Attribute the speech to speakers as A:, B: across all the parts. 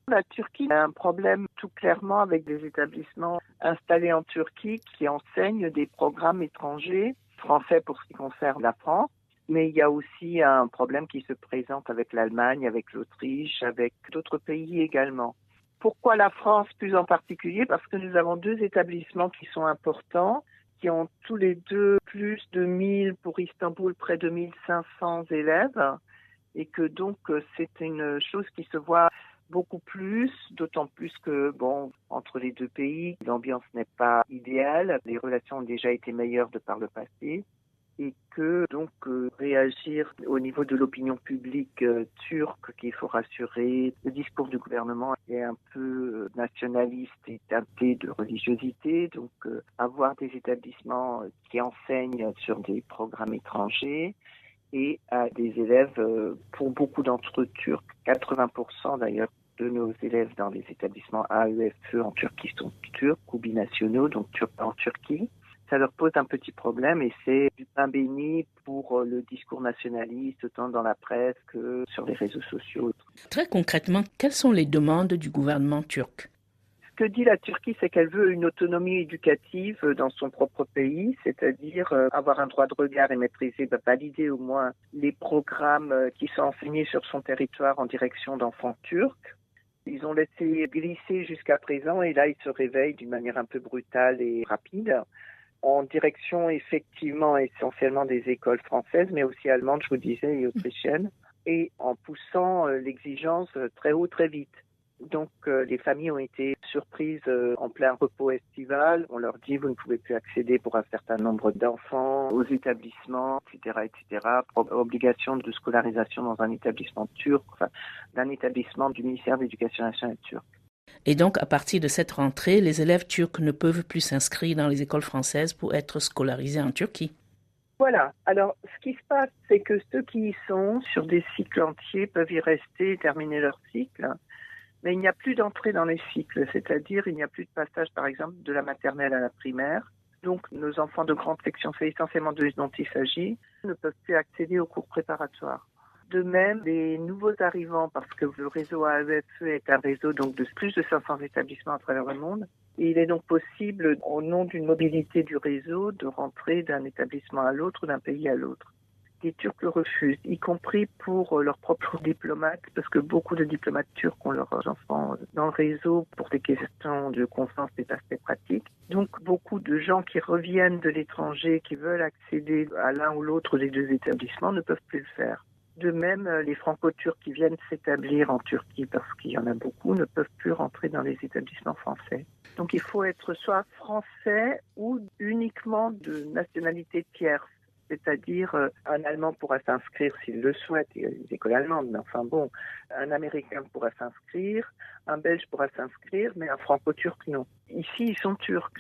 A: La Turquie a un problème tout clairement avec des établissements installés en Turquie qui enseignent des programmes étrangers, français pour ce qui concerne la France, mais il y a aussi un problème qui se présente avec l'Allemagne, avec l'Autriche, avec d'autres pays également. Pourquoi la France plus en particulier? Parce que nous avons deux établissements qui sont importants, qui ont tous les deux plus de 1000, pour Istanbul, près de 1500 élèves, et que donc c'est une chose qui se voit beaucoup plus, d'autant plus que, entre les deux pays, l'ambiance n'est pas idéale, les relations ont déjà été meilleures de par le passé, et que donc réagir au niveau de l'opinion publique turque qu'il faut rassurer. Le discours du gouvernement est un peu nationaliste et teinté de religiosité, donc avoir des établissements qui enseignent sur des programmes étrangers et à des élèves, pour beaucoup d'entre eux turcs, 80% d'ailleurs de nos élèves dans les établissements AEFE en Turquie sont turcs ou binationaux, donc turcs en Turquie. Ça leur pose un petit problème et c'est du pain béni pour le discours nationaliste, tant dans la presse que sur les réseaux sociaux.
B: Très concrètement, quelles sont les demandes du gouvernement turc?
A: Ce que dit la Turquie, c'est qu'elle veut une autonomie éducative dans son propre pays, c'est-à-dire avoir un droit de regard et maîtriser, valider au moins les programmes qui sont enseignés sur son territoire en direction d'enfants turcs. Ils ont laissé glisser jusqu'à présent et là, ils se réveillent d'une manière un peu brutale et rapide, en direction effectivement essentiellement des écoles françaises, mais aussi allemandes, je vous disais, et autrichiennes, et en poussant l'exigence très haut, très vite. Donc les familles ont été surprises en plein repos estival. On leur dit vous ne pouvez plus accéder pour un certain nombre d'enfants aux établissements, etc. Obligation de scolarisation dans un établissement turc, d'un établissement du ministère de l'Éducation nationale turc.
B: Et donc, à partir de cette rentrée, les élèves turcs ne peuvent plus s'inscrire dans les écoles françaises pour être scolarisés en Turquie.
A: Voilà. Alors, ce qui se passe, c'est que ceux qui y sont sur des cycles entiers peuvent y rester et terminer leur cycle. Mais il n'y a plus d'entrée dans les cycles, c'est-à-dire il n'y a plus de passage, par exemple, de la maternelle à la primaire. Donc, nos enfants de grande section, c'est essentiellement de ce dont il s'agit, ne peuvent plus accéder aux cours préparatoires. De même, les nouveaux arrivants, parce que le réseau AEFE est un réseau donc de plus de 500 établissements à travers le monde, et il est donc possible, au nom d'une mobilité du réseau, de rentrer d'un établissement à l'autre, d'un pays à l'autre. Les Turcs le refusent, y compris pour leurs propres diplomates, parce que beaucoup de diplomates turcs ont leurs enfants dans le réseau pour des questions de confiance et d'aspects pratiques. Donc beaucoup de gens qui reviennent de l'étranger, qui veulent accéder à l'un ou l'autre des deux établissements, ne peuvent plus le faire. De même, les franco-turcs qui viennent s'établir en Turquie, parce qu'il y en a beaucoup, ne peuvent plus rentrer dans les établissements français. Donc il faut être soit français ou uniquement de nationalité tierce. C'est-à-dire un Allemand pourra s'inscrire s'il le souhaite, il y a des écoles allemandes, mais un Américain pourra s'inscrire, un Belge pourra s'inscrire, mais un Franco-Turc non. Ici, ils sont turcs.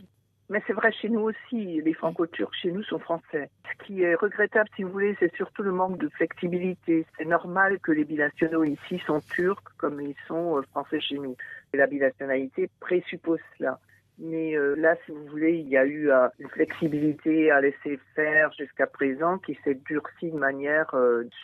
A: Mais c'est vrai chez nous aussi, les Franco-Turcs chez nous sont français. Ce qui est regrettable, si vous voulez, c'est surtout le manque de flexibilité. C'est normal que les binationaux ici sont turcs comme ils sont français chez nous. Et la binationalité présuppose cela. Mais là, si vous voulez, il y a eu une flexibilité à laisser faire jusqu'à présent qui s'est durcie de manière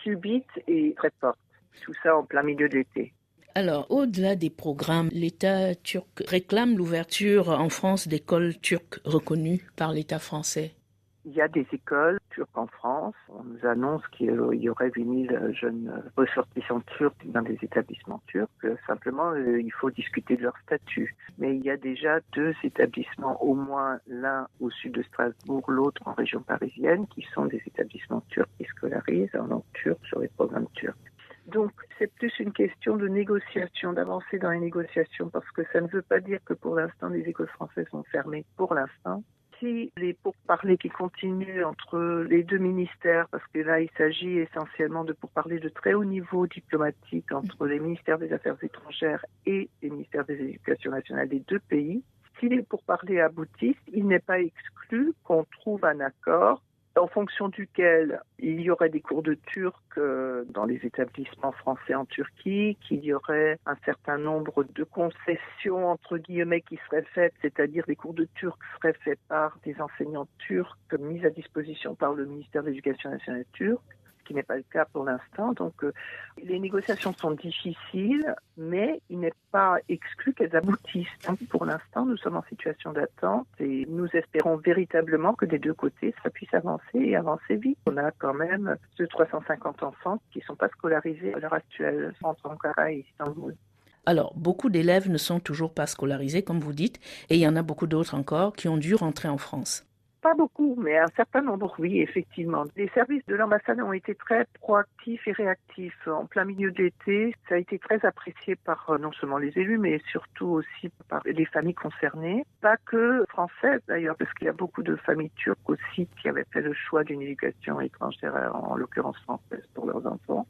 A: subite et très forte. Tout ça en plein milieu de l'été.
B: Alors, au-delà des programmes, l'État turc réclame l'ouverture en France d'écoles turques reconnues par l'État français.
A: Il y a des écoles turques en France. On nous annonce qu'il y aurait 8000 jeunes ressortissants turcs dans des établissements turcs. Simplement, il faut discuter de leur statut. Mais il y a déjà 2 établissements, au moins l'un au sud de Strasbourg, l'autre en région parisienne, qui sont des établissements turcs qui scolarisent en langue turque sur les programmes turcs. Donc, c'est plus une question de négociation, d'avancer dans les négociations, parce que ça ne veut pas dire que pour l'instant, les écoles françaises sont fermées pour l'instant. Si les pourparlers qui continuent entre les deux ministères, parce que là, il s'agit essentiellement de pourparlers de très haut niveau diplomatique entre les ministères des Affaires étrangères et les ministères des Éducations nationales des deux pays, si les pourparlers aboutissent, il n'est pas exclu qu'on trouve un accord en fonction duquel il y aurait des cours de turc dans les établissements français en Turquie, qu'il y aurait un certain nombre de concessions, entre guillemets, qui seraient faites, c'est-à-dire des cours de turc seraient faits par des enseignants turcs mis à disposition par le ministère de l'Éducation nationale turque, qui n'est pas le cas pour l'instant. Donc, les négociations sont difficiles, mais il n'est pas exclu qu'elles aboutissent. Donc, pour l'instant, nous sommes en situation d'attente et nous espérons véritablement que des deux côtés, ça puisse avancer et avancer vite. On a quand même 350 enfants qui ne sont pas scolarisés à l'heure actuelle entre Ankara et Istanbul.
B: Alors, beaucoup d'élèves ne sont toujours pas scolarisés, comme vous dites, et il y en a beaucoup d'autres encore qui ont dû rentrer en France.
A: Pas beaucoup, mais un certain nombre, oui, effectivement. Les services de l'ambassade ont été très proactifs et réactifs. En plein milieu de l'été, ça a été très apprécié par non seulement les élus, mais surtout aussi par les familles concernées. Pas que françaises d'ailleurs, parce qu'il y a beaucoup de familles turques aussi qui avaient fait le choix d'une éducation étrangère, en l'occurrence française, pour leurs enfants.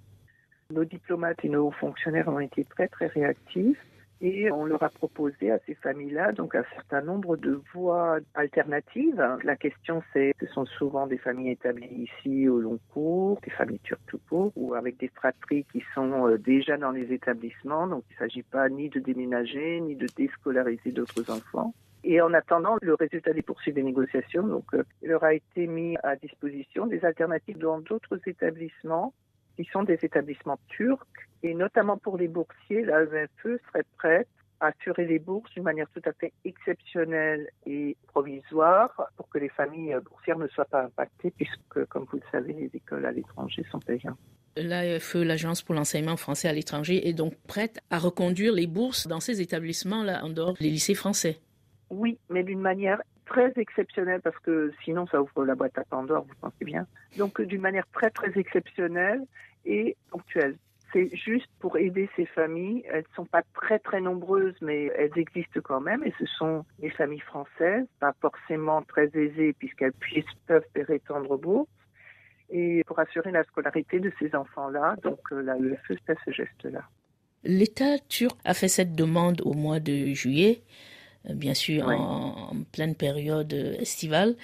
A: Nos diplomates et nos hauts fonctionnaires ont été très, très réactifs. Et on leur a proposé à ces familles-là donc un certain nombre de voies alternatives. La question c'est, ce sont souvent des familles établies ici au long cours, des familles turques tout court, ou avec des fratries qui sont déjà dans les établissements. Donc il ne s'agit pas ni de déménager, ni de déscolariser d'autres enfants. Et en attendant le résultat des poursuites des négociations, donc il leur a été mis à disposition des alternatives dans d'autres établissements qui sont des établissements turcs. Et notamment pour les boursiers, la EFE serait prête à assurer les bourses d'une manière tout à fait exceptionnelle et provisoire pour que les familles boursières ne soient pas impactées puisque, comme vous le savez, les écoles à l'étranger sont payantes.
B: L'AEFE, l'Agence pour l'enseignement français à l'étranger, est donc prête à reconduire les bourses dans ces établissements-là en dehors des lycées français.
A: Oui, mais d'une manière très exceptionnelle parce que sinon ça ouvre la boîte à Pandore, vous pensez bien. Donc d'une manière très très exceptionnelle et ponctuelle. C'est juste pour aider ces familles. Elles ne sont pas très très nombreuses, mais elles existent quand même. Et ce sont des familles françaises, pas forcément très aisées puisqu'elles peuvent prétendre bourse. Et pour assurer la scolarité de ces enfants-là, donc la UFE fait ce geste-là.
B: L'État turc a fait cette demande au mois de juillet, bien sûr
A: Oui.
B: en pleine période estivale.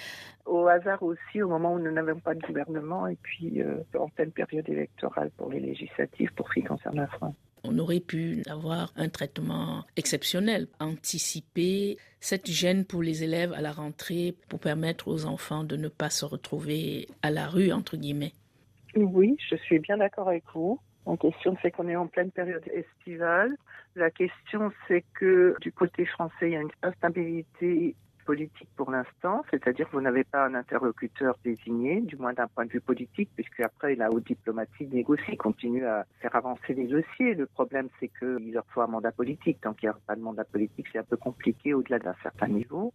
A: Au hasard aussi, au moment où nous n'avions pas de gouvernement et puis en pleine période électorale pour les législatives pour ce qui concerne la France.
B: On aurait pu avoir un traitement exceptionnel, anticiper cette gêne pour les élèves à la rentrée pour permettre aux enfants de ne pas se retrouver à la rue, entre guillemets.
A: Oui, je suis bien d'accord avec vous. La question, c'est qu'on est en pleine période estivale. La question, c'est que du côté français, il y a une instabilité politique pour l'instant, c'est-à-dire que vous n'avez pas un interlocuteur désigné, du moins d'un point de vue politique, puisque après la haute diplomatie négocie, continue à faire avancer les dossiers. Le problème, c'est qu'il leur faut un mandat politique. Tant qu'il n'y a pas de mandat politique, c'est un peu compliqué au-delà d'un certain niveau.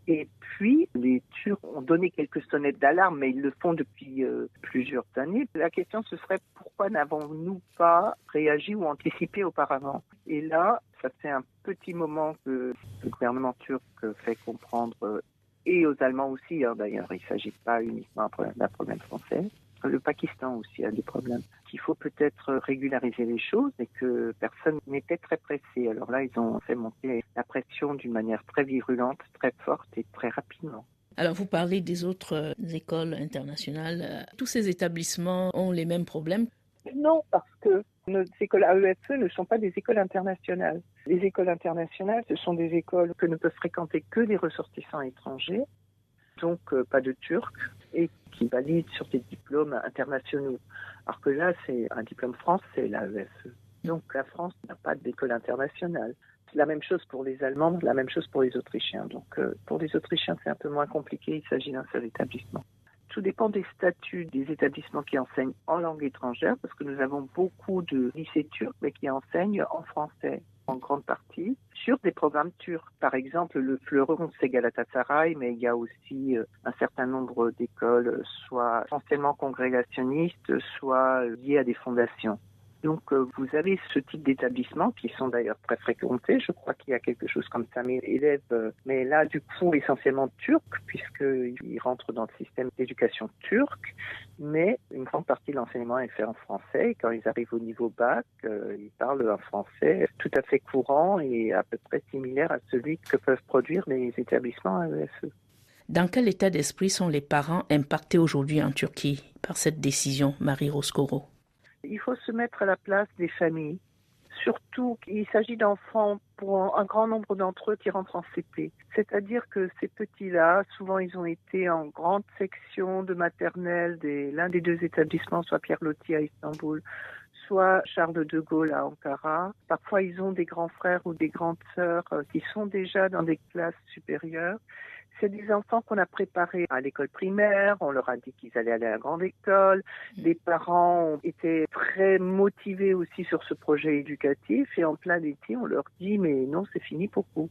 A: Et puis, les Turcs ont donné quelques sonnettes d'alarme, mais ils le font depuis plusieurs années. La question, ce serait pourquoi n'avons-nous pas réagi ou anticipé auparavant? Et là, ça fait un petit moment que le gouvernement turc fait comprendre, et aux Allemands aussi, d'ailleurs, il ne s'agit pas uniquement d'un problème français. Le Pakistan aussi a des problèmes. Qu'il faut peut-être régulariser les choses et que personne n'était très pressé. Alors là, ils ont fait monter la pression d'une manière très virulente, très forte et très rapidement.
B: Alors vous parlez des autres écoles internationales. Tous ces établissements ont les mêmes problèmes?
A: Non, parce que nos écoles AEFE ne sont pas des écoles internationales. Les écoles internationales, ce sont des écoles que ne peuvent fréquenter que des ressortissants étrangers, donc pas de Turcs, et qui valident sur des diplômes internationaux. Alors que là, c'est un diplôme français, l'AEFE. Donc la France n'a pas d'école internationale. C'est la même chose pour les Allemands, la même chose pour les Autrichiens. Donc pour les Autrichiens, c'est un peu moins compliqué, il s'agit d'un seul établissement. Tout dépend des statuts des établissements qui enseignent en langue étrangère, parce que nous avons beaucoup de lycées turcs, mais qui enseignent en français, en grande partie, sur des programmes turcs. Par exemple, le fleuron, c'est Galatasaray, mais il y a aussi un certain nombre d'écoles, soit essentiellement congrégationnistes, soit liées à des fondations. Donc, vous avez ce type d'établissements qui sont d'ailleurs très fréquentés. Je crois qu'il y a quelque chose comme 5000 élèves, mais là, du coup, essentiellement turcs, puisqu'ils rentrent dans le système d'éducation turc. Mais une grande partie de l'enseignement est fait en français. Et quand ils arrivent au niveau bac, ils parlent un français tout à fait courant et à peu près similaire à celui que peuvent produire les établissements AEFE.
B: Dans quel état d'esprit sont les parents impactés aujourd'hui en Turquie par cette décision, Marie Roscoro?
A: Il faut se mettre à la place des familles, surtout qu'il s'agit d'enfants, pour un grand nombre d'entre eux, qui rentrent en CP. C'est-à-dire que ces petits-là, souvent ils ont été en grande section de maternelle l'un des deux établissements, soit Pierre Loti à Istanbul, soit Charles de Gaulle à Ankara. Parfois, ils ont des grands frères ou des grandes sœurs qui sont déjà dans des classes supérieures. C'est des enfants qu'on a préparés à l'école primaire, on leur a dit qu'ils allaient aller à la grande école. Les parents ont été très motivés aussi sur ce projet éducatif et en plein été, on leur dit « mais non, c'est fini pour vous ».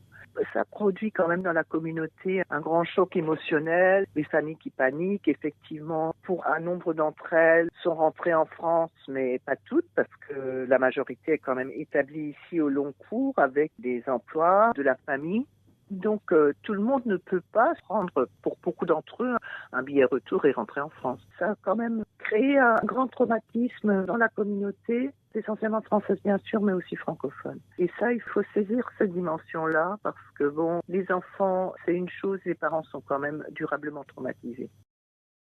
A: Ça produit quand même dans la communauté un grand choc émotionnel, les familles qui paniquent. Effectivement, pour un nombre d'entre elles sont rentrées en France, mais pas toutes, parce que la majorité est quand même établie ici au long cours avec des emplois, de la famille. Donc tout le monde ne peut pas se prendre, pour beaucoup d'entre eux, un billet retour et rentrer en France. Ça a quand même créé un grand traumatisme dans la communauté, essentiellement française bien sûr, mais aussi francophone. Et ça, il faut saisir cette dimension-là, parce que bon, les enfants, c'est une chose, les parents sont quand même durablement traumatisés.